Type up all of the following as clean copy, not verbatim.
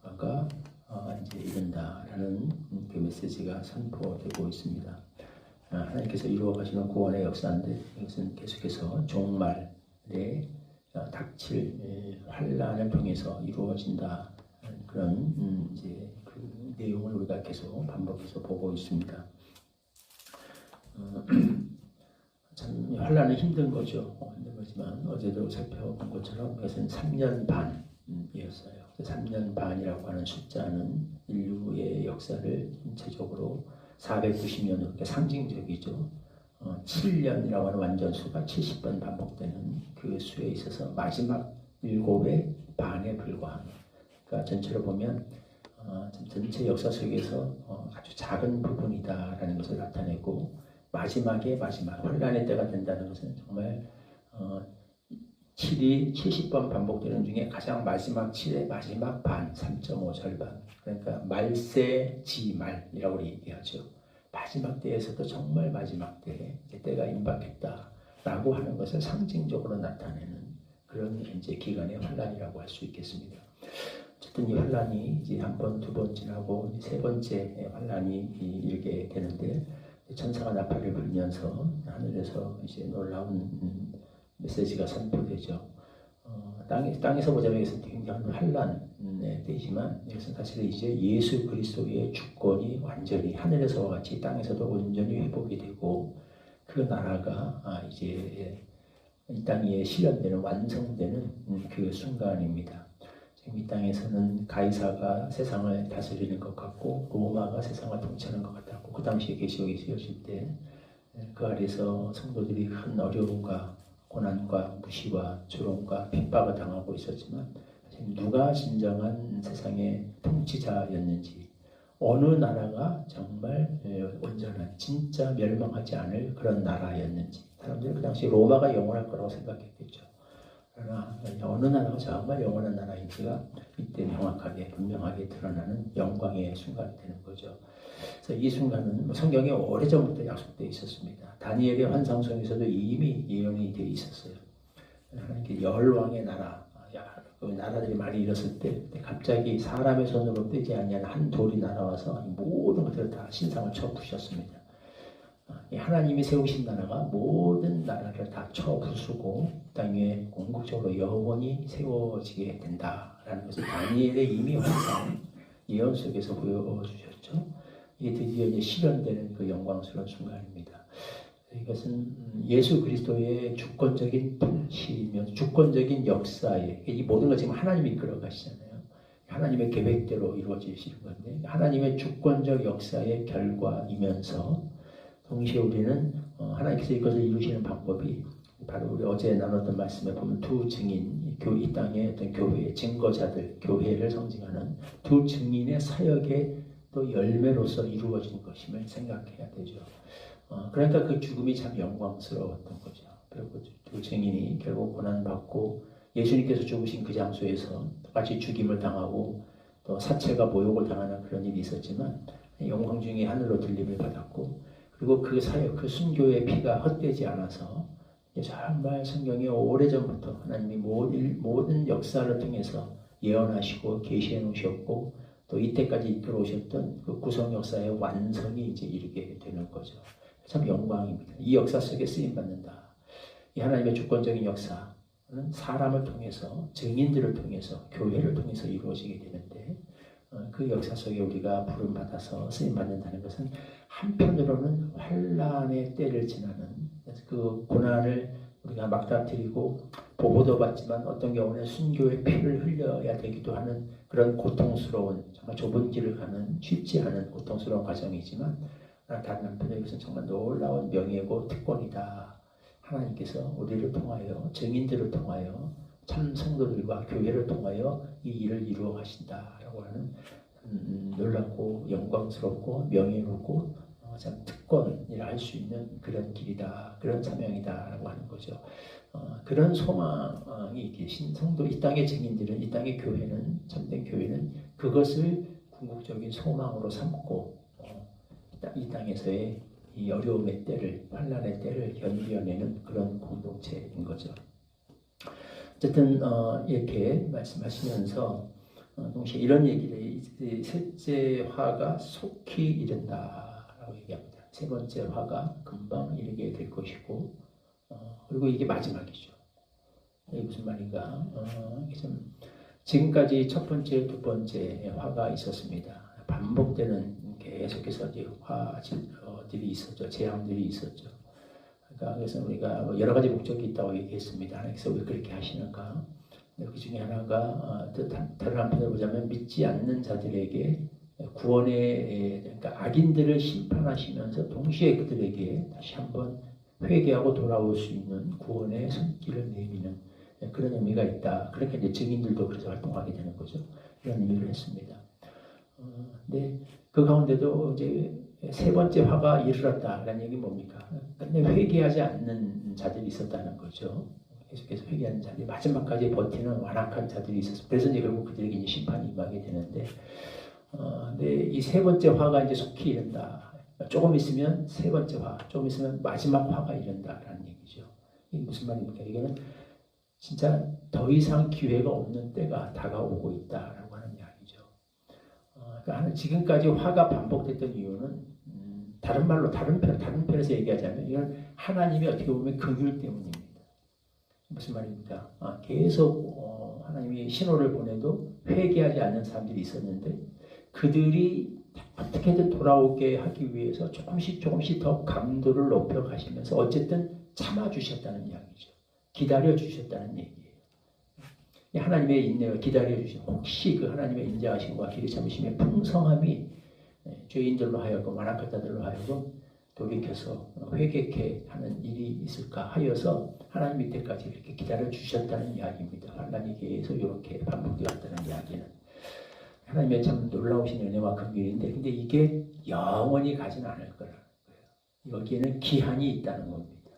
화가 이제 이른다라는 그 메시지가 선포되고 있습니다. 하나님께서 이루어 가시는 구원의 역사인데 이것은 계속해서 종말에 닥칠 환란을 통해서 이루어진다. 그런 이제 그 내용을 우리가 계속 반복해서 보고 있습니다. 참 환란은 힘든 거죠. 힘든 거지만 어제도 살펴본 것처럼 이것은 3년 반이었어요. 3년 반이라고 하는 숫자는 인류의 역사를 전체적으로 490년, 그러니까 상징적이죠. 7년이라고 하는 완전수가 70번 반복되는 그 수에 있어서 마지막 7의 반에 불과한, 그러니까 전체로 보면 전체 역사 속에서 아주 작은 부분이다라는 것을 나타내고, 마지막에 마지막 환란의 때가 된다는 것은 정말 7이 70번 반복되는 중에 가장 마지막 7의 마지막 반, 3.5 절반, 그러니까 말세지말이라고 얘기하죠. 마지막 때에서도 정말 마지막 때에 때가 임박했다라고 하는 것을 상징적으로 나타내는 그런 이제 기간의 환란이라고 할 수 있겠습니다. 어쨌든 이 환란이 이제 한 번, 두 번 지나고 세 번째 환란이 일게 되는데, 천사가 나팔을 불면서 하늘에서 이제 놀라운 메시지가 선포되죠. 땅에서 보자면 이것은 굉장한 환란의 때지만, 이것은 사실 이제 예수 그리스도의 주권이 완전히 하늘에서와 같이 땅에서도 온전히 회복이 되고, 그 나라가 이제 이 땅에 실현되는, 완성되는 그 순간입니다. 지금 이 땅에서는 가이사가 세상을 다스리는 것 같고 로마가 세상을 통치하는 것 같았고, 그 당시에 계시록이 쓰여질 때 그 아래서 성도들이 큰 어려움과 고난과 무시와 조롱과 핍박을 당하고 있었지만, 누가 진정한 세상의 통치자였는지, 어느 나라가 정말 온전한 진짜 멸망하지 않을 그런 나라였는지, 사람들은 그 당시 로마가 영원할 거라고 생각했겠죠. 그러나 어느 나라가 정말 영원한 나라인지가 이때 명확하게 분명하게 드러나는 영광의 순간이 되는 거죠. 그래서 이 순간은 성경에 오래전부터 약속되어 있었습니다. 다니엘의 환상 속에서도 이미 예언이 되어 있었어요. 하나님께 열왕의 나라, 그 나라들이 많이 일었을 때 갑자기 사람의 손으로 뜨지 아니한 한 돌이 날아와서 모든 것들을 다 신상을 쳐 부셨습니다. 하나님이 세우신 나라가 모든 나라를 다 쳐 부수고 땅에 궁극적으로 영원히 세워지게 된다라는 것을 다니엘의 이미 환상 예언 속에서 보여주셨죠. 이게 드디어 이제 실현되는 그 영광스러운 순간입니다. 이것은 예수 그리스도의 주권적인 통치며 주권적인 역사에, 이 모든 것 지금 하나님이 이끌어 가시잖아요. 하나님의 계획대로 이루어지시는 건데, 하나님의 주권적 역사의 결과이면서 동시에 우리는 하나님께서 이것을 이루시는 방법이 바로 우리 어제 나눴던 말씀에 보면 두 증인, 이 땅의 어떤 교회의 증거자들, 교회를 상징하는 두 증인의 사역의 또 열매로서 이루어진 것임을 생각해야 되죠. 그러니까 그 죽음이 참 영광스러웠던 거죠. 그리고 두 증인이 결국 고난받고 예수님께서 죽으신 그 장소에서 똑같이 죽임을 당하고 또 사체가 모욕을 당하는 그런 일이 있었지만, 영광 중에 하늘로 들림을 받았고, 그리고 그 사역, 그 순교의 피가 헛되지 않아서 정말 성경에 오래전부터 하나님이 모든 역사를 통해서 예언하시고 계시해 놓으셨고, 또 이때까지 이끌어 오셨던 그 구속 역사의 완성이 이제 이르게 되는 거죠. 참 영광입니다. 이 역사 속에 쓰임 받는다. 이 하나님의 주권적인 역사는 사람을 통해서, 증인들을 통해서, 교회를 통해서 이루어지게 되는데, 그 역사 속에 우리가 부름 받아서 쓰임 받는다는 것은 한편으로는 환란의 때를 지나는 그 고난을 우리가 막다트리고 보호도 받지만 어떤 경우는 순교의 피를 흘려야 되기도 하는 그런 고통스러운, 정말 좁은 길을 가는 쉽지 않은 고통스러운 과정이지만, 다른 한편에 이것은 정말 놀라운 명예고 특권이다. 하나님께서 우리를 통하여, 증인들을 통하여, 참 성도들과 교회를 통하여 이 일을 이루어 가신다라고 하는 놀랍고 영광스럽고 명예롭고 참 특권이라 할 수 있는 그런 길이다, 그런 사명이다라고 하는 거죠. 그런 소망이 계신 성도, 이 땅의 증인들은, 이 땅의 교회는, 참된 교회는 그것을 궁극적인 소망으로 삼고 이 땅에서의 이 어려움의 때를, 환란의 때를 견뎌내는 그런 공동체인 거죠. 어쨌든 이렇게 말씀하시면서 동시에 이런 얘기를 이 셋째 화가 속히 이른다라고 얘기합니다. 세 번째 화가 금방 이르게 될 것이고 그리고 이게 마지막이죠. 이게 무슨 말인가? 지금까지 첫 번째, 두 번째 화가 있었습니다. 반복되는 계속해서 이제 화들이 있었죠. 재앙들이 있었죠. 그러니까 그래서 우리가 여러 가지 목적이 있다고 얘기했습니다. 하나님께서 왜 그렇게 하시는가? 그 중에 하나가 다른 한편으로 보자면 믿지 않는 자들에게 구원의 그러니까 악인들을 심판하시면서 동시에 그들에게 다시 한번 회개하고 돌아올 수 있는 구원의 손길을 내미는 그런 의미가 있다. 그렇게 이제 증인들도 그래서 활동하게 되는 거죠. 이런 의미를 했습니다. 근데 그 가운데도 이제 세 번째 화가 이르렀다라는 얘기는 뭡니까? 근데 회개하지 않는 자들이 있었다는 거죠. 계속해서 회개하는 자들이 마지막까지 버티는 완악한 자들이 있었어요. 그래서 이제 결국 그들에게 이제 심판이 임하게 되는데, 근데 이 세 번째 화가 이제 속히 이른다. 조금 있으면 세 번째 화, 조금 있으면 마지막 화가 이른다라는 얘기죠. 이게 무슨 말입니까? 이거는 진짜 더 이상 기회가 없는 때가 다가오고 있다라고 하는 이야기죠. 그러니까 지금까지 화가 반복됐던 이유는 다른 말로 다른 편에서 얘기하자면 이건 하나님이 어떻게 보면 긍휼 때문입니다. 무슨 말입니까? 계속 하나님이 신호를 보내도 회개하지 않는 사람들이 있었는데 그들이 어떻게든 돌아오게 하기 위해서 조금씩 더 강도를 높여 가시면서 어쨌든 참아주셨다는 이야기죠. 기다려 주셨다는 얘기예요. 하나님의 인내와 기다려 주신 혹시 그 하나님의 인자하심과 길이 참으심의 풍성함이 죄인들로 하여금 완악한 자들로 하여금 돌이켜서 회개케 하는 일이 있을까 하여서 하나님 밑에까지 이렇게 기다려 주셨다는 이야기입니다. 환난이 계속 이렇게 반복되었다는 이야기는 하나님의 참 놀라우신 은혜와 긍휼인데 근데 이게 영원히 가진 않을 거라는 거예요. 여기에는 기한이 있다는 겁니다.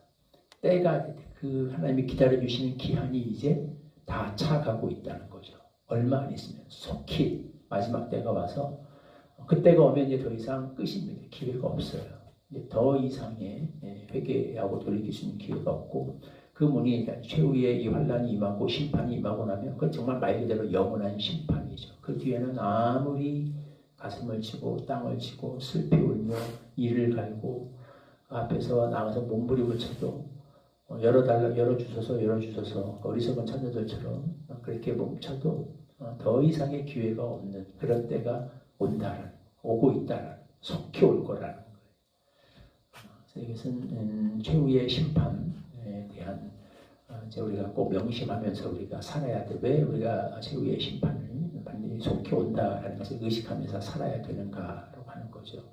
때가 그 하나님이 기다려 주시는 기한이 이제 다 차가고 있다는 거죠. 얼마 안 있으면 속히 마지막 때가 와서 그때가 오면 이제 더 이상 끝입니다. 기회가 없어요. 이제 더 이상의 회개하고 돌이킬 수 있는 기회가 없고 그 문이 최후의 이 환란이 임하고 심판이 임하고 나면 그건 정말 말 그대로 영원한 심판이죠. 그 뒤에는 아무리 가슴을 치고 땅을 치고 슬피 울며 이를 갈고 그 앞에서 나가서 몸부림을 쳐도 열어주소서 어리석은 천녀들처럼 그렇게 멈춰도 더 이상의 기회가 없는 그런 때가 오고 있다라는 속히 올 거라는 거예요. 그래서 이것은 최후의 심판에 대한 이제 우리가 꼭 명심하면서 우리가 살아야 돼. 왜 우리가 최후의 심판을 반드시 속히 온다라는 것을 의식하면서 살아야 되는가라고 하는 거죠.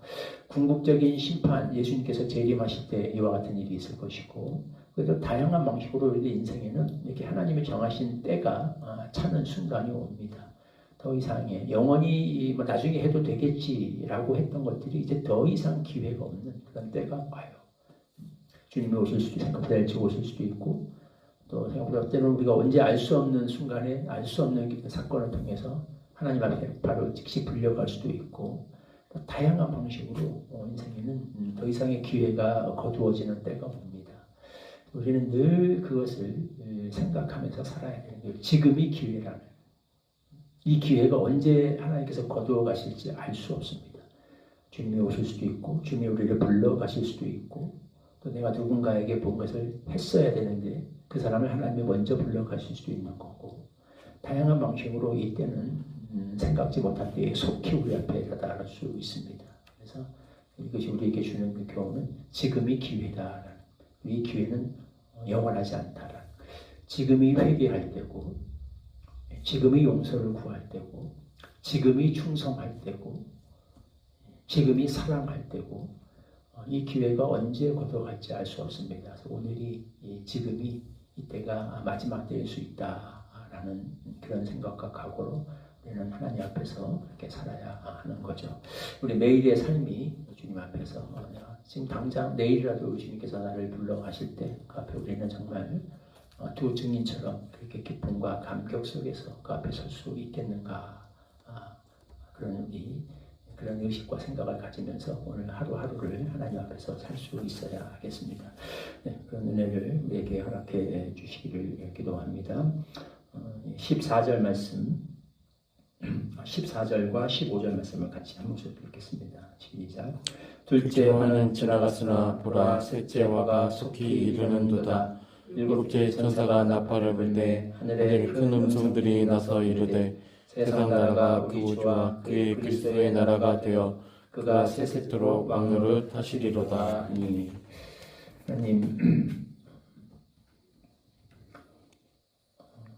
궁극적인 심판, 예수님께서 재림하실 때 이와 같은 일이 있을 것이고 그래도 다양한 방식으로 우리 인생에는 이렇게 하나님이 정하신 때가 차는 순간이 옵니다. 더 이상의 영원히 나중에 해도 되겠지라고 했던 것들이 이제 더 이상 기회가 없는 그런 때가 와요. 주님이 오실 수도 있고 생각보다 일찍 오실 수도 있고 또 생각보다 때는 우리가 언제 알 수 없는 순간에 알 수 없는 사건을 통해서 하나님 앞에 바로 즉시 불려갈 수도 있고 다양한 방식으로 인생에는 더 이상의 기회가 거두어지는 때가 옵니다. 우리는 늘 그것을 생각하면서 살아야 되는 거예요. 지금이 기회라는 이 기회가 언제 하나님께서 거두어 가실지 알 수 없습니다. 주님이 오실 수도 있고 주님이 우리를 불러 가실 수도 있고 또 내가 누군가에게 본 것을 했어야 되는데 그 사람을 하나님이 먼저 불러 가실 수도 있는 거고 다양한 방식으로 이때는 생각지 못한 때에 속히 우리 앞에 다다를 수 있습니다. 그래서 이것이 우리에게 주는 그 교훈은 지금이 기회다라는 이 기회는 영원하지 않다라는 지금이 회개할 때고 지금이 용서를 구할 때고 지금이 충성할 때고 지금이 사랑할 때고 이 기회가 언제 거둬갈지 알 수 없습니다. 그래서 오늘이 지금이 이때가 마지막 때일 수 있다라는 그런 생각과 각오로 우리는 하나님 앞에서 그렇게 살아야 하는 거죠. 우리 매일의 삶이 주님 앞에서 지금 당장 내일이라도 주님께서 나를 불러가실 때 그 앞에 우리는 정말 두 증인처럼 그렇게 기쁨과 감격 속에서 그 앞에 설 수 있겠는가 그런 의식과 생각을 가지면서 오늘 하루하루를 하나님 앞에서 살 수 있어야 하겠습니다. 네, 그런 은혜를 우리에게 허락해 주시기를 기도합니다. 14절 말씀 14절과 15절 말씀을 같이 한 목소리 읽겠습니다. 시작. 둘째 화는 지나갔으나 보라 셋째 화가 속히 이르는도다. 일곱째 천사가 나팔을 불 때 하늘에 큰 음성들이 나서 이르되 세상 나라가 그의 주와 그의 그리스도의 나라가 되어 그가 세세토록 왕노릇 하시리로다 하니. 하나님,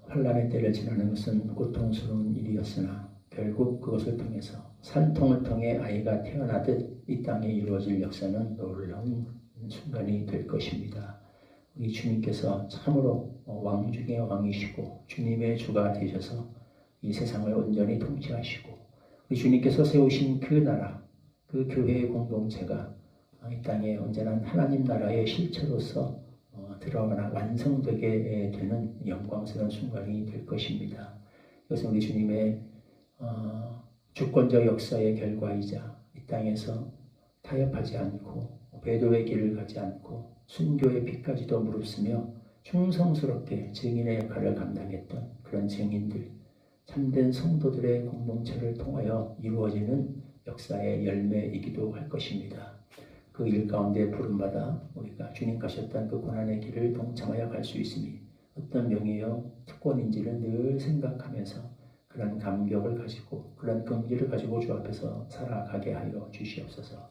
환란의 때를 지나는 것은 고통스러운 일이었으나 결국 그것을 통해서 산통을 통해 아이가 태어나듯 이 땅에 이루어질 역사는 놀라운 순간이 될 것입니다. 우리 주님께서 참으로 왕 중의 왕이시고 주님의 주가 되셔서 이 세상을 온전히 통치하시고 우리 주님께서 세우신 그 나라, 그 교회의 공동체가 이 땅에 언제나 하나님 나라의 실체로서 들어가나 완성되게 되는 영광스러운 순간이 될 것입니다. 이것은 우리 주님의 주권적 역사의 결과이자 이 땅에서 타협하지 않고 배도의 길을 가지 않고 순교의 빛까지도 무릅쓰며 충성스럽게 증인의 역할을 감당했던 그런 증인들, 참된 성도들의 공동체를 통하여 이루어지는 역사의 열매이기도 할 것입니다. 그 일 가운데 부름받아 우리가 주님 가셨던 그 고난의 길을 동참하여 갈 수 있으니 어떤 명예요 특권인지를 늘 생각하면서 그런 감격을 가지고 그런 긍지를 가지고 주 앞에서 살아가게 하여 주시옵소서.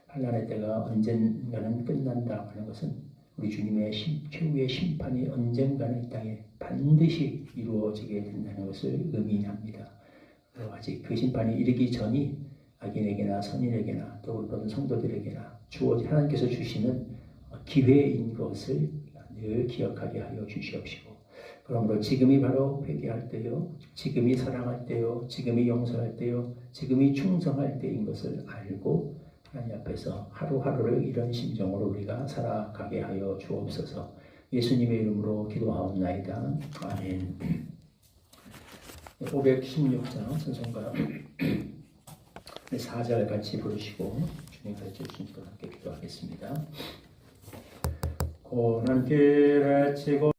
환난의 때가 언젠가는 끝난다 하는 것은 우리 주님의 최후의 심판이 언젠가는 이 땅에 반드시 이루어지게 된다는 것을 의미합니다. 아직 그 심판이 이르기 전이 악인에게나 선인에게나 또 우리 모든 성도들에게나 하나님께서 주시는 기회인 것을 늘 기억하게 하여 주시옵시고, 그러므로 지금이 바로 회개할 때요, 지금이 사랑할 때요, 지금이 용서할 때요, 지금이 충성할 때인 것을 알고 하나님 앞에서 하루하루를 이런 심정으로 우리가 살아가게 하여 주옵소서. 예수님의 이름으로 기도하옵나이다. 아멘. 516장 찬송가 4절 같이 부르시고 주님 가르쳐 주신 것 함께 기도하겠습니다. 고난길을 치고